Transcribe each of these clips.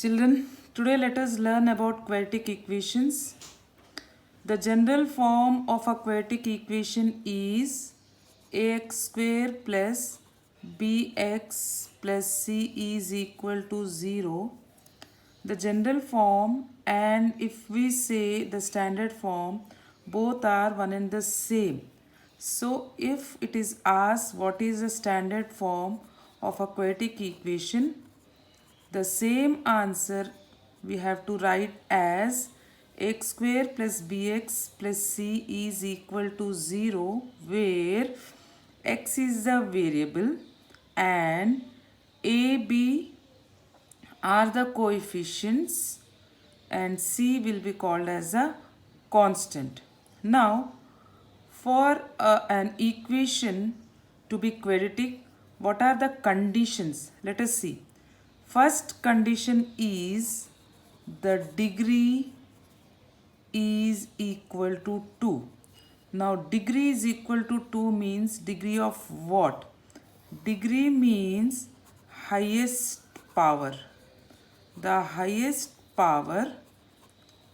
Children, today let us learn about quadratic equations. The general form of a quadratic equation is ax square plus bx plus c is equal to 0. The general form and if we say the standard form, both are one and the same. So if it is asked what is the standard form of a quadratic equation, the same answer we have to write as x square plus bx plus c is equal to 0, where x is the variable and a, b are the coefficients and c will be called as a constant. Now, for an equation to be quadratic, what are the conditions? Let us see. First condition is the degree is equal to 2. Now degree is equal to 2 means degree of what? Degree means highest power. The highest power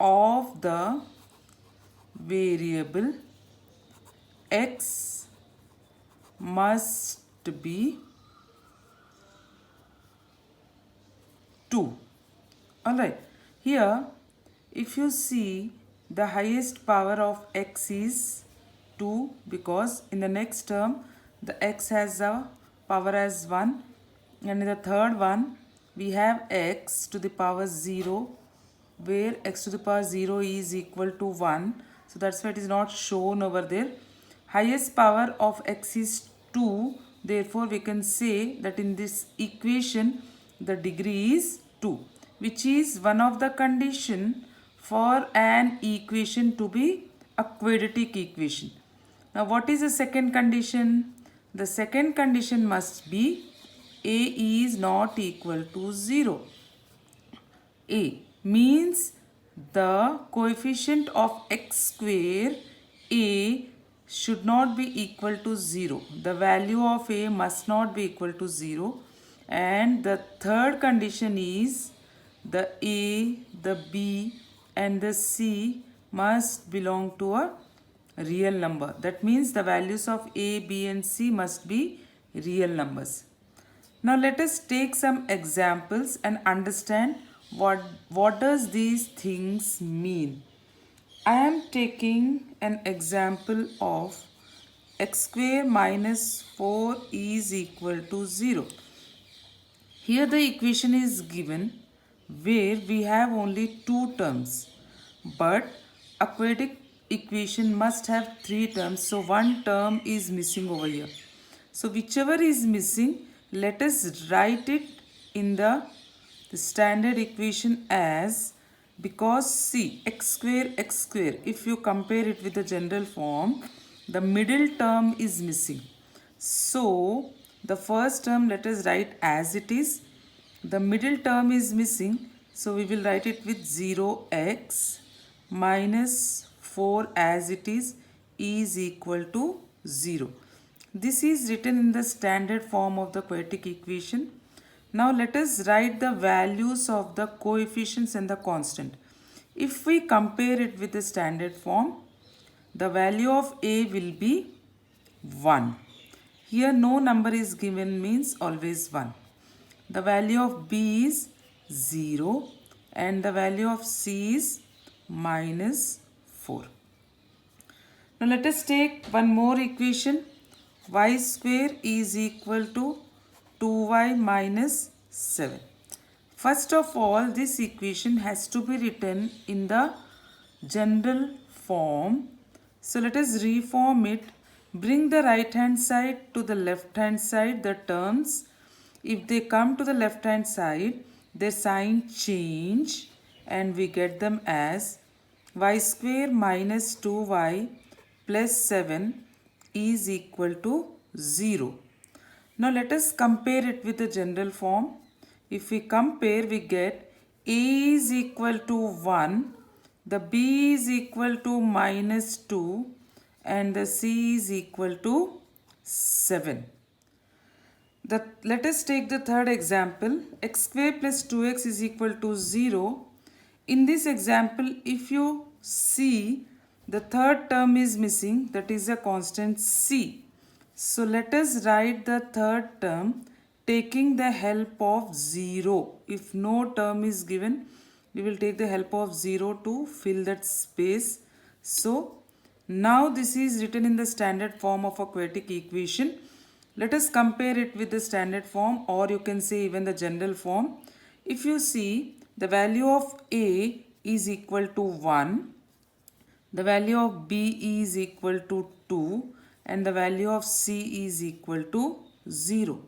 of the variable x must be 2. Alright, here if you see, the highest power of x is 2 because in the next term the x has a power as 1, and in the third one we have x to the power 0, where x to the power 0 is equal to 1. So that's why it is not shown over there. Highest power of x is 2. Therefore we can say that in this equation the degree is 2, which is one of the condition for an equation to be a quadratic equation. Now what is the second condition? The second condition must be a is not equal to 0. A means the coefficient of x square a should not be equal to 0. The value of a must not be equal to 0. And the third condition is the a, the b and the c must belong to a real number. That means the values of a, b and c must be real numbers. Now let us take some examples and understand what does these things mean. I am taking an example of x square minus 4 is equal to 0. Here the equation is given where we have only two terms, but a quadratic equation must have three terms, so one term is missing over here. So whichever is missing, let us write it in the standard equation as, because see x square, if you compare it with the general form, the middle term is missing. So the first term let us write as it is. The middle term is missing, so we will write it with 0x minus 4 as it is equal to 0. This is written in the standard form of the quadratic equation. Now let us write the values of the coefficients and the constant. If we compare it with the standard form, the value of a will be 1. Here no number is given means always 1. The value of b is 0 and the value of c is minus 4. Now let us take one more equation. Y square is equal to 2y minus 7. First of all, this equation has to be written in the general form. So let us reform it. Bring the right hand side to the left hand side, the terms. If they come to the left hand side, their sign change and we get them as y square minus 2y plus 7 is equal to 0. Now let us compare it with the general form. If we compare, we get a is equal to 1, the b is equal to minus 2 and the c is equal to 7. Let us take the third example. X square plus 2x is equal to 0. In this example, if you see, the third term is missing, that is a constant c. So let us write the third term taking the help of 0. If no term is given, we will take the help of 0 to fill that space. So now this is written in the standard form of a quadratic equation. Let us compare it with the standard form, or you can say even the general form. If you see, the value of A is equal to 1, the value of B is equal to 2, and the value of C is equal to 0.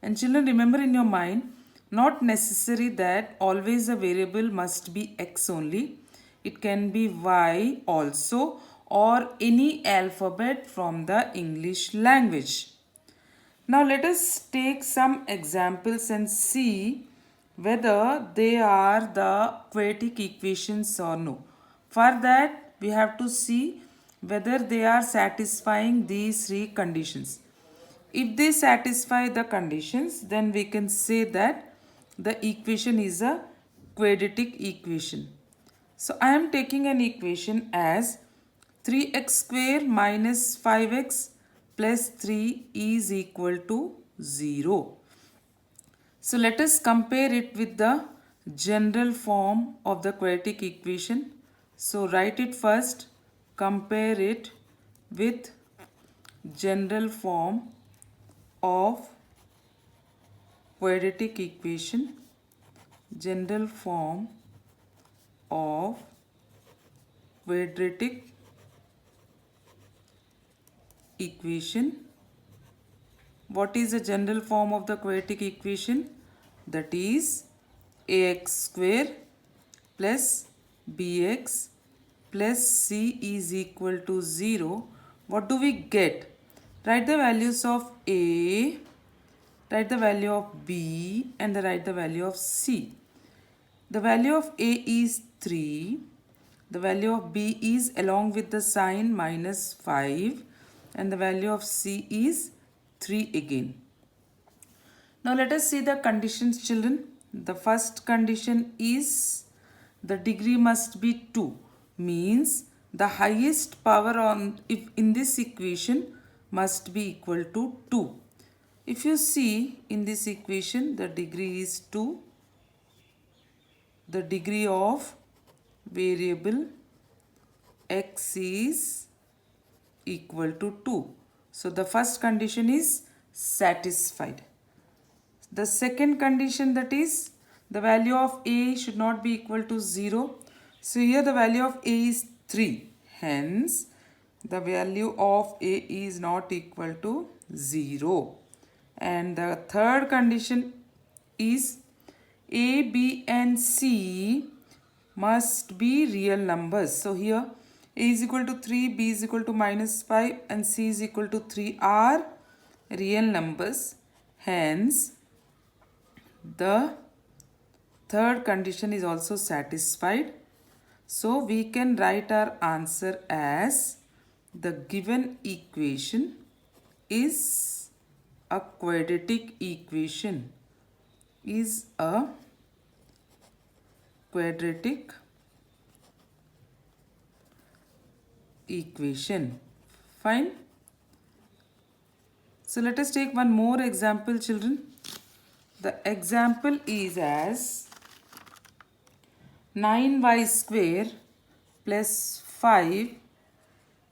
And children, remember in your mind, not necessary that always a variable must be X only. It can be Y also, or any alphabet from the English language. Now let us take some examples and see whether they are the quadratic equations or no. For that, we have to see whether they are satisfying these three conditions. If they satisfy the conditions, then we can say that the equation is a quadratic equation. So I am taking an equation as 3x square minus 5x plus 3 is equal to 0. So let us compare it with the general form of the quadratic equation. So write it first, compare it with general form of quadratic equation, general form of quadratic equation. What is the general form of the quadratic equation? That is ax square plus bx plus c is equal to 0. What do we get? Write the values of a, write the value of b, and write the value of c. The value of a is 3. The value of b is along with the sign minus 5. And the value of c is 3 again. Now let us see the conditions, children. The first condition is the degree must be 2. Means the highest power on if in this equation must be equal to 2. If you see in this equation, the degree is 2. The degree of variable x is equal to 2. So the first condition is satisfied. The second condition, that is the value of a should not be equal to 0. So here the value of a is 3. Hence the value of a is not equal to 0. And the third condition is a, b and c must be real numbers. So here a is equal to 3, b is equal to minus 5 and c is equal to 3 are real numbers. Hence the third condition is also satisfied. So we can write our answer as the given equation is a quadratic equation. Is a quadratic equation. Fine. So let us take one more example, children. The example is as 9y square plus 5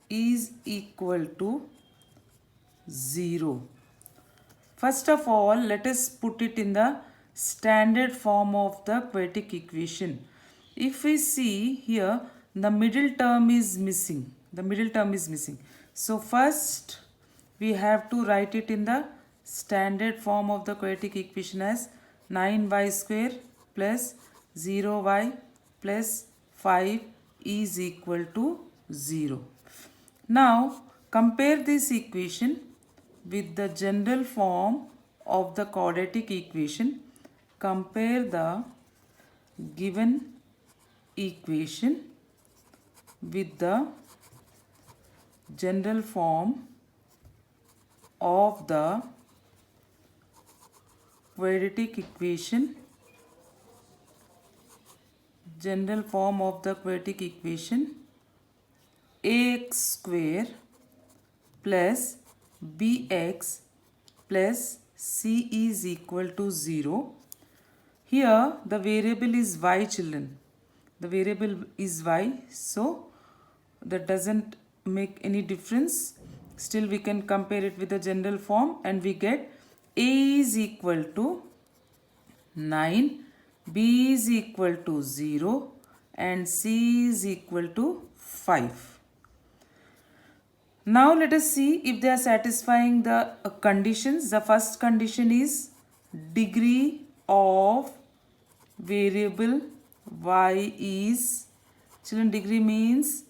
is equal to 0. First of all, let us put it in the standard form of the quadratic equation. If we see here, the middle term is missing. The middle term is missing. So first we have to write it in the standard form of the quadratic equation as 9y square plus 0y plus 5 is equal to 0. Now compare this equation with the general form of the quadratic equation. Compare the given equation with the general form of the quadratic equation, general form of the quadratic equation, ax square plus bx plus c is equal to 0. Here the variable is y, children. The variable is y, so that doesn't make any difference. Still we can compare it with the general form and we get a is equal to 9, b is equal to 0 and c is equal to 5. Now let us see if they are satisfying the conditions. The first condition is degree of variable y is, children, degree means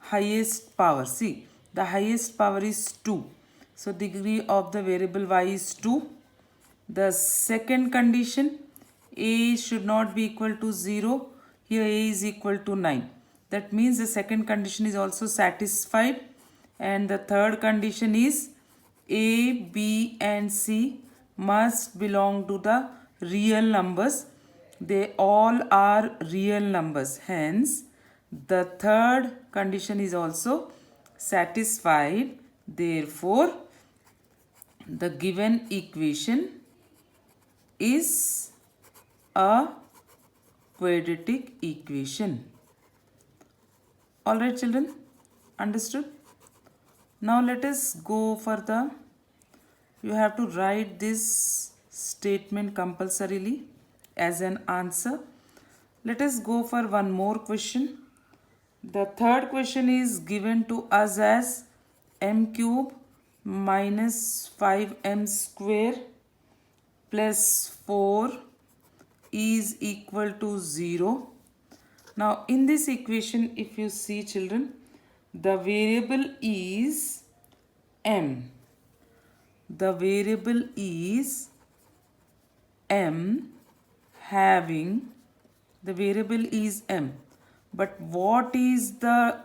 highest power. See, the highest power is 2. So degree of the variable y is 2. The second condition, a should not be equal to 0. Here a is equal to 9. That means the second condition is also satisfied. And the third condition is a, b and c must belong to the real numbers. They all are real numbers. Hence, the third condition is also satisfied. Therefore, the given equation is a quadratic equation. Alright, children, understood? Now let us go for the, you have to write this statement compulsorily as an answer. Let us go for one more question. The third question is given to us as m cube minus 5m square plus 4 is equal to 0. Now in this equation, if you see, children, the variable is m. The variable is m having, the variable is m. But what is the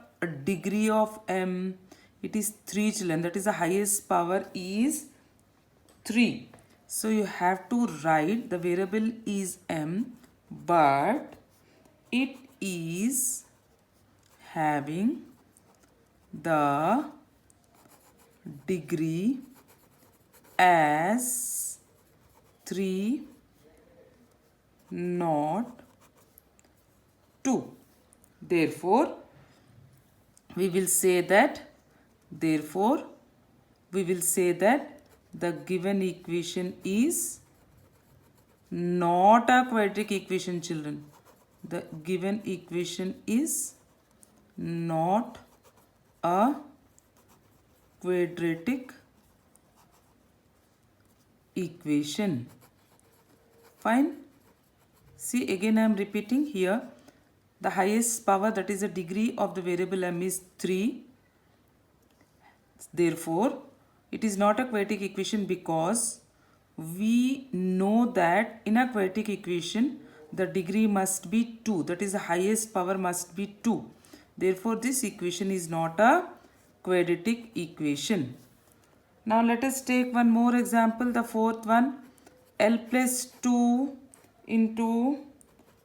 degree of m? It is 3, children. That is the highest power is 3. So you have to write the variable is m, but it is having the degree as 3 not 2. Therefore, we will say that the given equation is not a quadratic equation, children. The given equation is not a quadratic equation. Fine. See, again I am repeating here. The highest power, that is the degree of the variable m, is 3. Therefore, it is not a quadratic equation because we know that in a quadratic equation the degree must be 2. That is the highest power must be 2. Therefore, this equation is not a quadratic equation. Now let us take one more example, the fourth one. L plus 2 into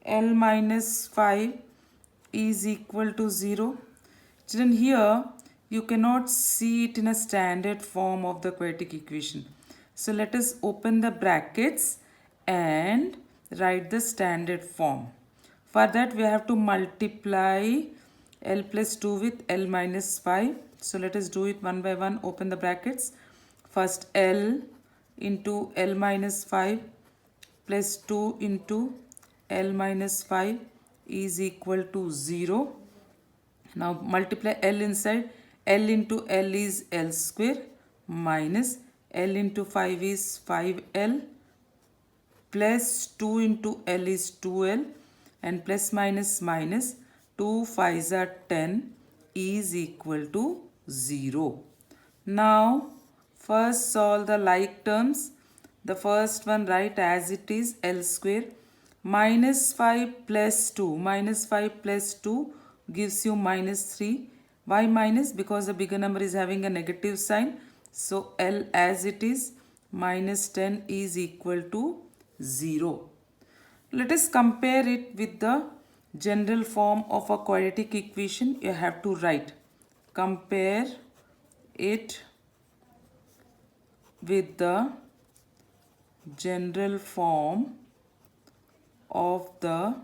L minus 5 is equal to 0. Children, here you cannot see it in a standard form of the quadratic equation. So let us open the brackets and write the standard form. For that we have to multiply L plus 2 with L minus 5. So let us do it one by one. Open the brackets. First L into L minus 5 plus 2 into L minus 5 is equal to 0. Now multiply L inside. L into L is L square minus L into 5 is 5L plus 2 into L is 2L and plus minus minus 2 5s are 10 is equal to 0. Now first solve the like terms. The first one write as it is, L square minus 5 plus 2. Minus 5 plus 2 gives you minus 3. Why minus? Because the bigger number is having a negative sign. So L as it is minus 10 is equal to 0. Let us compare it with the general form of a quadratic equation. You have to write compare it with the general form of the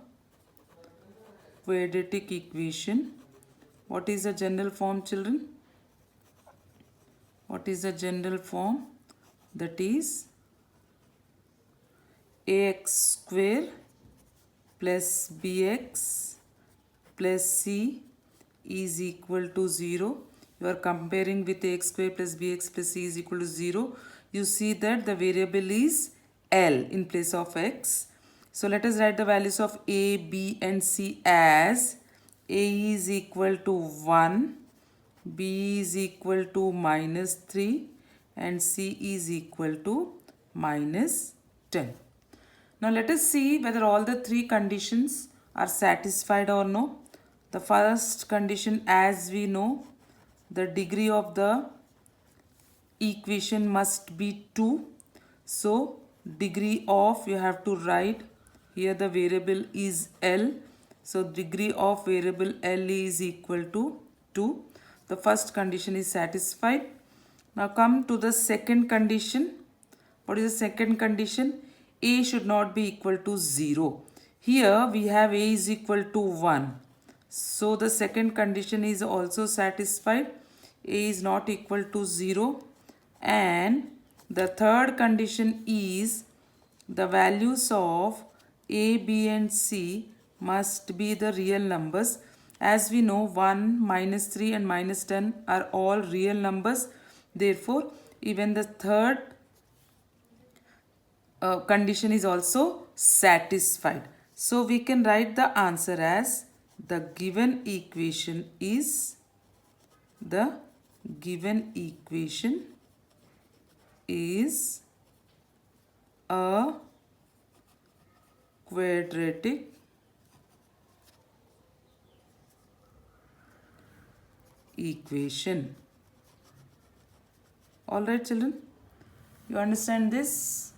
quadratic equation. What is the general form, children? What is the general form? That is ax square plus bx plus c is equal to 0. You are comparing with ax square plus bx plus c is equal to 0. You see that the variable is L in place of x. So let us write the values of a, b and c as a is equal to 1, b is equal to -3 and c is equal to -10. Now let us see whether all the three conditions are satisfied or no. The first condition, as we know, the degree of the equation must be 2. So degree of, you have to write here, the variable is L. So degree of variable L is equal to 2. The first condition is satisfied. Now come to the second condition. What is the second condition? A should not be equal to 0. Here we have A is equal to 1. So the second condition is also satisfied. A is not equal to 0. And the third condition is the values of A, B and C must be the real numbers. As we know, 1, -3 and -10 are all real numbers. Therefore, even the third condition is also satisfied. So we can write the answer as the given equation is a quadratic equation. All right, children, you understand this?